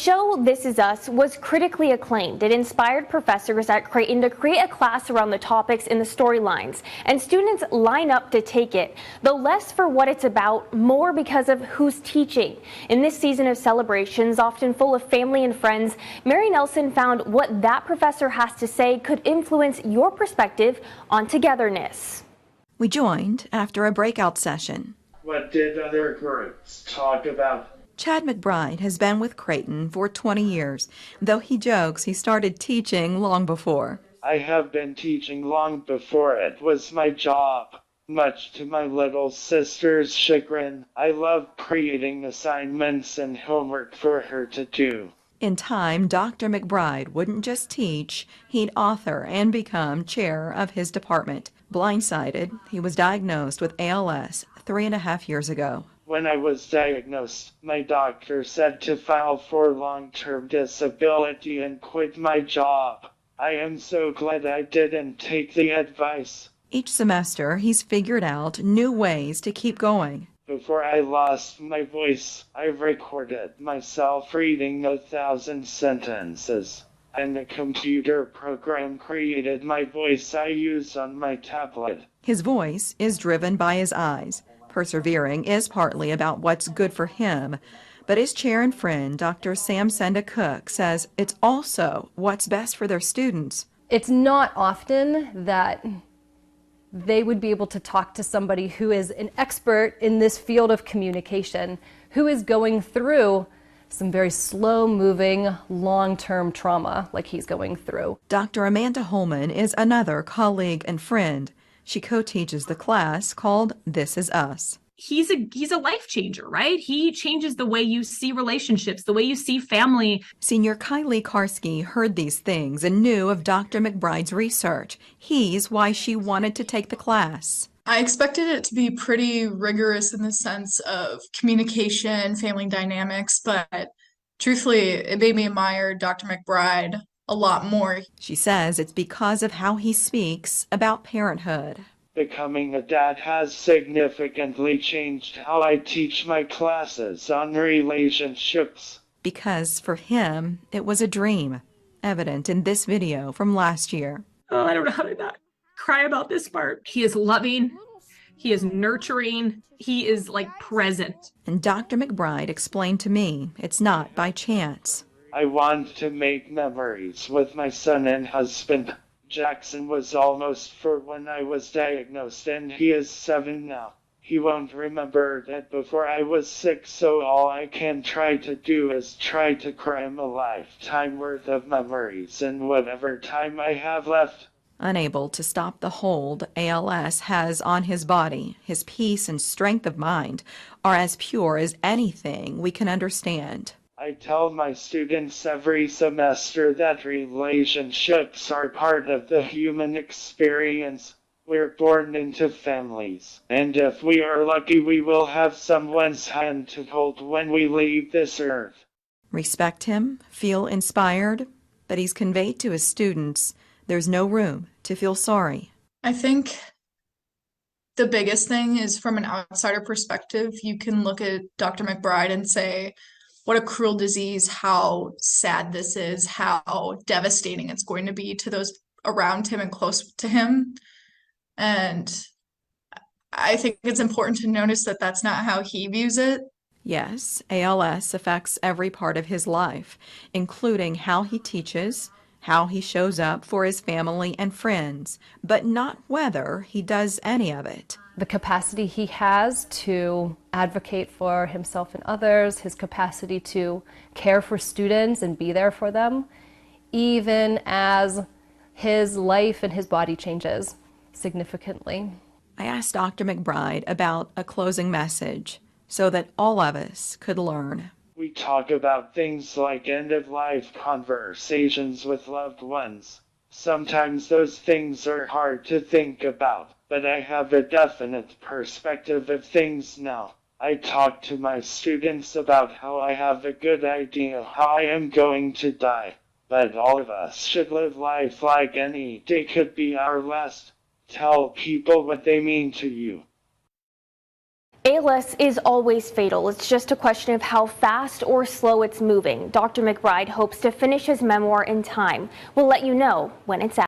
show This Is Us was critically acclaimed. It inspired professors at Creighton to create a class around the topics in the storylines, and students line up to take it. Though less for what it's about, more because of who's teaching. In this season of celebrations, often full of family and friends, Mary Nelson found what that professor has to say could influence your perspective on togetherness. We joined after a breakout session. What did other groups talk about? Chad McBride has been with Creighton for 20 years, though he jokes he started teaching long before. I have been teaching long before it was my job. Much to my little sister's chagrin, I love creating assignments and homework for her to do. In time, Dr. McBride wouldn't just teach, he'd author and become chair of his department. Blindsided, he was diagnosed with ALS 3.5 years ago. When I was diagnosed, my doctor said to file for long-term disability and quit my job. I am so glad I didn't take the advice. Each semester, he's figured out new ways to keep going. Before I lost my voice, I recorded myself reading 1,000 sentences, and a computer program created my voice I use on my tablet. His voice is driven by his eyes. Persevering is partly about what's good for him, but his chair and friend, Dr. Sam Senda Cook, says it's also what's best for their students. It's not often that they would be able to talk to somebody who is an expert in this field of communication, who is going through some very slow-moving, long-term trauma like he's going through. Dr. Amanda Holman is another colleague and friend. She co-teaches the class called This Is Us. He's a life changer, right? He changes the way you see relationships, the way you see family. Senior Kylie Karski heard these things and knew of Dr. McBride's research. He's why she wanted to take the class. I expected it to be pretty rigorous in the sense of communication, family dynamics, but truthfully, it made me admire Dr. McBride a lot more. She says it's because of how he speaks about parenthood. Becoming a dad has significantly changed how I teach my classes on relationships. Because for him, it was a dream, evident in this video from last year. Oh, I don't know how to not cry about this part. He is loving. He is nurturing. He is present. And Dr. McBride explained to me it's not by chance. I want to make memories with my son and husband. Jackson was almost 4 when I was diagnosed, and he is 7 now. He won't remember that before I was 6, so all I can try to do is try to cram a lifetime worth of memories in whatever time I have left. Unable to stop the hold ALS has on his body, his peace and strength of mind are as pure as anything we can understand. I tell my students every semester that relationships are part of the human experience. We're born into families, and if we are lucky, we will have someone's hand to hold when we leave this earth. Respect him, feel inspired, but he's conveyed to his students there's no room to feel sorry. I think the biggest thing is from an outsider perspective, you can look at Dr. McBride and say, what a cruel disease, how sad this is, how devastating it's going to be to those around him and close to him. And I think it's important to notice that that's not how he views it. Yes, ALS affects every part of his life, including how he teaches, how he shows up for his family and friends, but not whether he does any of it. The capacity he has to advocate for himself and others, his capacity to care for students and be there for them, even as his life and his body changes significantly. I asked Dr. McBride about a closing message so that all of us could learn. We talk about things like end-of-life conversations with loved ones. Sometimes those things are hard to think about, but I have a definite perspective of things now. I talk to my students about how I have a good idea how I am going to die, but all of us should live life like any day could be our last. Tell people what they mean to you. ALS is always fatal. It's just a question of how fast or slow it's moving. Dr. McBride hopes to finish his memoir in time. We'll let you know when it's out.